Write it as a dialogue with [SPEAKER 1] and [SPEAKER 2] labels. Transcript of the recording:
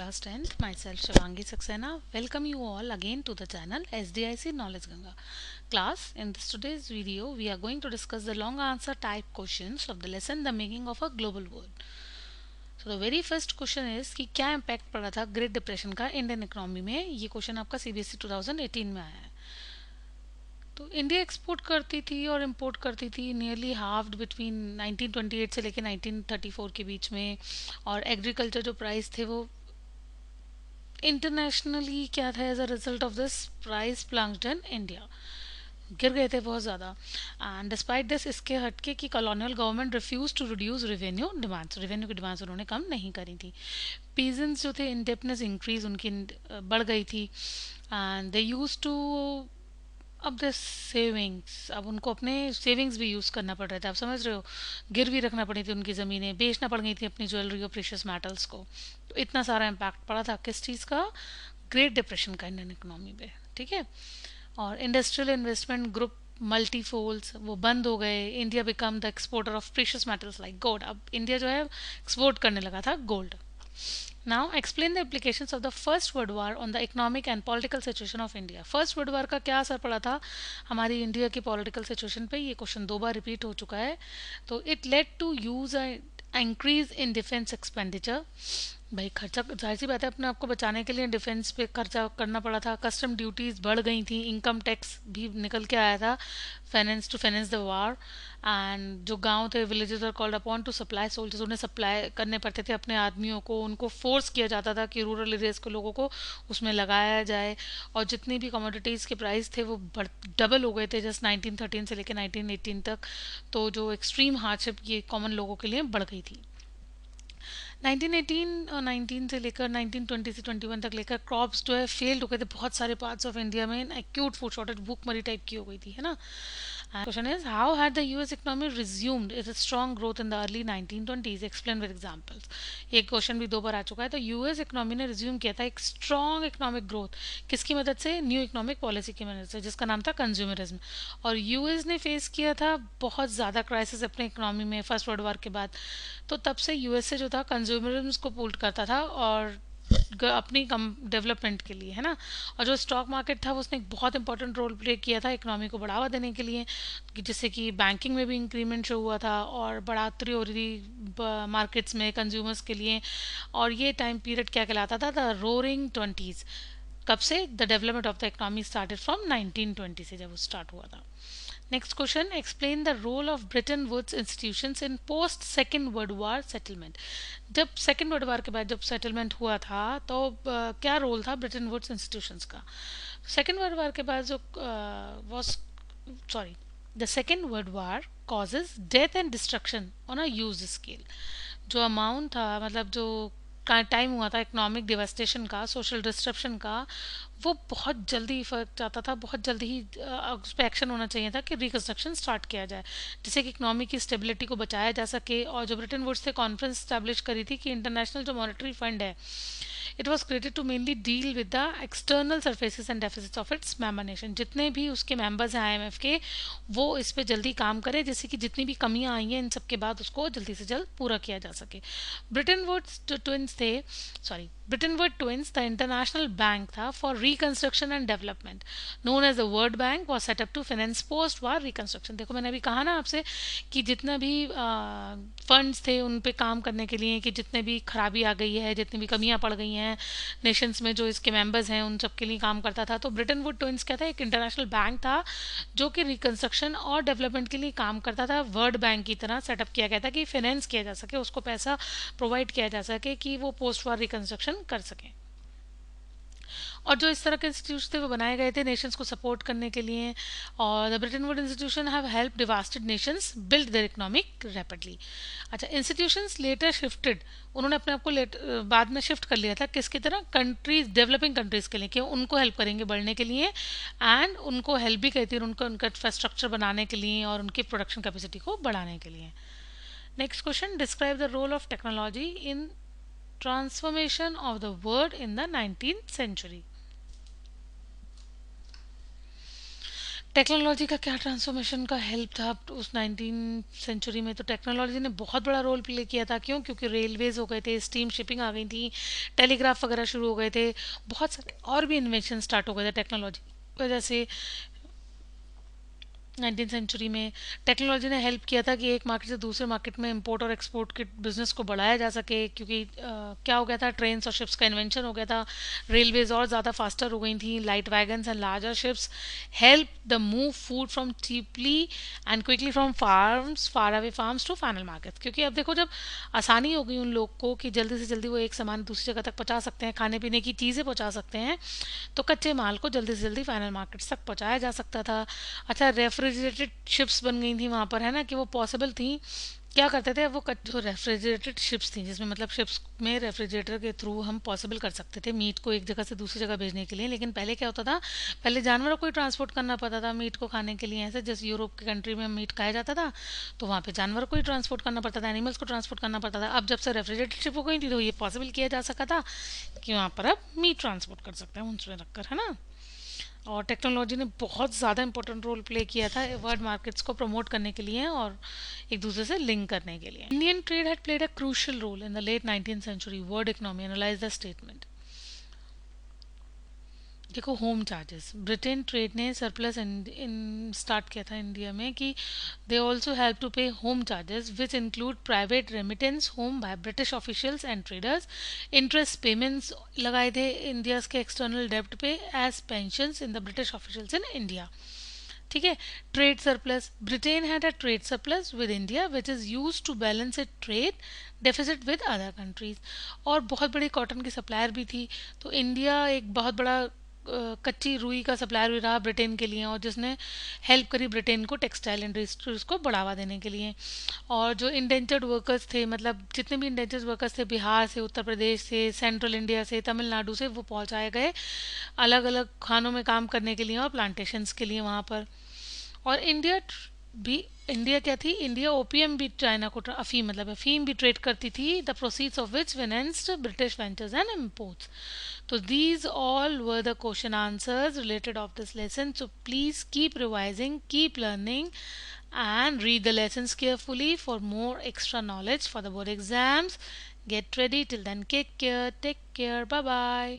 [SPEAKER 1] class 10th. Myself Shivangi Saxena. Welcome you all again to the channel SDIC Knowledge Ganga. Class, in this today's video, we are going to discuss the long answer type questions of the lesson The Making of a Global World. So the very first question is कि क्या impact पड़ा था great depression का Indian economy में. ये question आपका CBSE 2018 में आया है. तो इंडिया एक्सपोर्ट करती थी और इंपोर्ट करती थी नियरली हाफ्ड बिटवीन 1928 से लेकर 1934 के बीच में. और एग्रीकल्चर जो प्राइस थे वो इंटरनेशनली क्या था as a result of this price plunged in India, गिर गए थे बहुत ज़्यादा. एंड डिस्पाइट दिस, इसके हटके कि colonial government refuse to reduce revenue की डिमांड्स उन्होंने कम नहीं करी थी. पीजेंट्स जो थे इंडेप्टनेस इंक्रीज उनकी बढ़ गई थी. एंड दे यूज टू अब द सेविंग्स, अब उनको अपने सेविंग्स भी यूज़ करना पड़ रहा था. आप समझ रहे हो, गिरवी रखना पड़ी थी उनकी ज़मीनें, बेचना पड़ गई थी अपनी ज्वेलरी और प्रीशियस मेटल्स को. तो इतना सारा इम्पैक्ट पड़ा था किस चीज़ का, ग्रेट डिप्रेशन का इंडियन इकोनॉमी पे. ठीक है. और इंडस्ट्रियल इन्वेस्टमेंट ग्रुप मल्टीफोल्स वो बंद हो गए. India become the exporter of precious metals like gold. अब इंडिया जो है एक्सपोर्ट करने लगा था gold. Now explain the implications of the first world war on the economic and political situation of India. First world war का क्या असर पड़ा था हमारी इंडिया की पॉलिटिकल सिचुएशन पे. ये क्वेश्चन 2 बार रिपीट हो चुका है. तो it led to use increase in defence expenditure. भाई खर्चा, जाहिर सी बात है, अपने आप को बचाने के लिए डिफेंस पे खर्चा करना पड़ा था. कस्टम ड्यूटीज़ बढ़ गई थी, इनकम टैक्स भी निकल के आया था फाइनेंस द वार. एंड जो गांव थे, villages are called upon to supply soldiers, उन्हें सप्लाई करने पड़ते थे अपने आदमियों को. उनको फोर्स किया जाता था कि रूरल एरियाज के लोगों को उसमें लगाया जाए. और जितनी भी कमोडिटीज़ के प्राइस थे वो डबल हो गए थे जस्ट 1913 से लेकर 1918 तक. तो जो एक्सट्रीम हार्डशिप ये कॉमन लोगों के लिए बढ़ गई थी. 1918 और 19 से लेकर 1920 से 21 तक लेकर क्रॉप्स जो है फेल्ड हो गए थे बहुत सारे पार्ट्स ऑफ इंडिया में. एक्यूट फूड शॉर्टेज, भूखमरी टाइप की हो गई थी, है ना. Question is how had the US economy resumed it's strong growth in the early 1920s. Explain with examples. ये क्वेश्चन भी 2 बार आ चुका है. तो यूएस इकोनॉमी ने रिज्यूम किया था एक स्ट्रॉन्ग इकोनॉमिक ग्रोथ किसकी मदद से, न्यू इकोनॉमिक पॉलिसी की मदद से, जिसका नाम था कंज्यूमरिज्म. और यूएस ने फेस किया था बहुत ज़्यादा क्राइसिस अपने इकोनॉमी में फर्स्ट वर्ल्ड वार के बाद. तो तब से यूएस से जो था कंज्यूमरिज्म को पुल्ड करता था और अपनी कम डेवलपमेंट के लिए, है ना. और जो स्टॉक मार्केट था वो उसने एक बहुत इंपॉर्टेंट रोल प्ले किया था इकोनॉमी को बढ़ावा देने के लिए, जिससे कि बैंकिंग में भी इंक्रीमेंट शो हुआ था और बढ़ोतरी हो रही थी मार्केट्स में कंज्यूमर्स के लिए. और ये टाइम पीरियड क्या कहलाता था, द रोरिंग 20s. कब से, the development of the economy started from 1920 से, जब वो स्टार्ट हुआ था. Next question, explain the role of Bretton Woods institutions in post second world war settlement. जब सेकेंड वर्ल्ड वार के बाद जब सेटलमेंट हुआ था तो क्या रोल था ब्रिटेन वुड्स इंस्टीट्यूशंस का. सेकेंड वर्ल्ड वार के बाद जो was sorry the second world war causes death and destruction on a huge scale. जो अमाउंट था, मतलब जो टाइम हुआ था इकोनॉमिक डिवास्टेशन का, सोशल डिस्ट्रप्शन का, वो बहुत जल्दी इफेक्ट चाहता था. बहुत जल्दी ही उस पर एक्शन होना चाहिए था कि रिकन्स्ट्रक्शन स्टार्ट किया जाए जिससे कि इकोनॉमी की स्टेबिलिटी को बचाया जा सके. और जो ब्रिटेन वुड्स से कॉन्फ्रेंस स्टैब्लिश करी थी कि इंटरनेशनल जो मॉनेटरी फंड है, it was created to mainly deal with the external surpluses and deficits of its member nation. जितने भी उसके मेंबर्स हैं आईएमएफ के, वो इस पर जल्दी काम करें जिससे कि जितनी भी कमियां आई हैं इन सब के बाद उसको जल्दी से जल्द पूरा किया जा सके. ब्रिटेन वुड्स जो ट्विंस थे, sorry Bretton Wood twins, the international bank था for reconstruction and development known as the world bank, was set up to finance post war reconstruction. देखो मैंने अभी कहा ना आपसे कि जितना भी फंड्स थे उन पे काम करने के लिए, कि जितने भी खराबी आ गई है, जितनी भी कमियां पड़ गई हैं नेशंस में जो इसके मेंबर्स हैं, उन सब के लिए काम करता था. तो ब्रिटेन वुड ट्विंस क्या था, एक इंटरनेशनल बैंक था जो कि रिकंस्ट्रक्शन और डेवलपमेंट के लिए काम करता था. वर्ल्ड बैंक की तरह सेटअप किया गया था कि फाइनेंस किया जा सके, उसको पैसा प्रोवाइड किया जा सके कि वो पोस्ट वार रिकंस्ट्रक्शन कर सकें. और जो इस तरह के इंस्टीट्यूट थे वो बनाए गए थे नेशंस को सपोर्ट करने के लिए. और the Britain would institution have help devastated Nations build their economic rapidly. अच्छा, इंस्टीट्यूशंस लेटर शिफ्टेड, उन्होंने अपने आप को बाद में शिफ्ट कर लिया था किसकी तरह, कंट्रीज, डेवलपिंग कंट्रीज के लिए, कि उनको हेल्प करेंगे बढ़ने के लिए. एंड उनको हेल्प भी कहती है उनका इंफ्रास्ट्रक्चर बनाने के लिए और उनकी प्रोडक्शन कैपेसिटी को बढ़ाने के लिए. Next question, describe the role of technology in transformation of the world in the 19th century. Technology का क्या ट्रांसफॉर्मेशन का हेल्प था उस 19th सेंचुरी में? तो टेक्नोलॉजी ने बहुत बड़ा रोल प्ले किया था। क्यों? क्योंकि रेलवेज हो गए थे, स्टीम शिपिंग आ गई थी, टेलीग्राफ वगैरह शुरू हो गए थे, बहुत सारे और भी इन्वेंशन स्टार्ट हो गए थे टेक्नोलॉजी की वजह से। 19th सेंचुरी में टेक्नोलॉजी ने हेल्प किया था कि एक मार्केट से दूसरे मार्केट में इंपोर्ट और एक्सपोर्ट के बिजनेस को बढ़ाया जा सके, क्योंकि क्या हो गया था, ट्रेन्स और शिप्स का इन्वेंशन हो गया था, रेलवेज और ज़्यादा फास्टर हो गई थी, light wagons and larger ships help the move food from cheaply and quickly from farms far away farms to final market. क्योंकि अब देखो, जब आसानी हो गई उन लोग को कि जल्दी से जल्दी वो एक सामान दूसरी जगह तक पहुंचा सकते हैं, खाने पीने की चीज़ें पहुंचा सकते हैं, तो कच्चे माल को जल्दी से जल्दी फाइनल मार्केट तक पहुंचाया जा सकता था। अच्छा, रेफ्रिजरेटेड शिप्स बन गई थी वहाँ पर, है ना, कि वो पॉसिबल थी। क्या करते थे वो, जो रेफ्रिजरेटेड शिप्स थी, जिसमें मतलब शिप्स में रेफ्रिजरेटर के थ्रू हम पॉसिबल कर सकते थे मीट को एक जगह से दूसरी जगह भेजने के लिए। लेकिन पहले क्या होता था, पहले जानवरों को ही ट्रांसपोर्ट करना पड़ता था मीट को खाने के लिए। ऐसे जैसे यूरोप की कंट्री में मीट खाया जाता था, तो वहाँ पे जानवरों को ही ट्रांसपोर्ट करना पड़ता था, एनिमल्स को ट्रांसपोर्ट करना पड़ता था। अब जब से रेफ्रिजरेटेड शिप हो गई थी, तो ये पॉसिबल किया जा सका था कि वहाँ पर अब मीट ट्रांसपोर्ट कर सकते हैं उसमें रखकर, है ना। और टेक्नोलॉजी ने बहुत ज़्यादा इंपॉर्टेंट रोल प्ले किया था वर्ल्ड मार्केट्स को प्रमोट करने के लिए और एक दूसरे से लिंक करने के लिए। Indian trade had played a crucial role in the late 19th century world economy. Analyse the statement. देखो, होम चार्जेस, ब्रिटेन ट्रेड ने सरप्लस इन स्टार्ट किया था इंडिया में कि they also have to pay home charges which include private remittance home by British officials and traders. Interest payments लगाए थे India के external डेब्ट पे as pensions in the British officials in India. ठीक है। Trade surplus, Britain had a trade surplus with India which is use to balance it trade deficit with other countries. और बहुत बड़ी कॉटन की supplier भी थी, तो इंडिया एक बहुत बड़ा कच्ची रुई का सप्लायर भी रहा ब्रिटेन के लिए, और जिसने हेल्प करी ब्रिटेन को टेक्सटाइल इंडस्ट्रीज को बढ़ावा देने के लिए। और जो इंडेंचर्ड वर्कर्स थे, मतलब जितने भी इंडेंचर्ड वर्कर्स थे बिहार से, उत्तर प्रदेश से, सेंट्रल इंडिया से, तमिलनाडु से, वो पहुंचाए गए अलग अलग खानों में काम करने के लिए और प्लांटेशंस के लिए वहाँ पर। और भी इंडिया क्या थी, इंडिया ओपीएम भी चाइना को अफीम, मतलब अफीम भी ट्रेड करती थी, the proceeds of which financed British ventures and imports. So these all were the question answers related of this lesson. So please keep revising, keep learning, and read the lessons carefully for more extra knowledge for the board exams. Get ready. Till then, take care. Bye bye.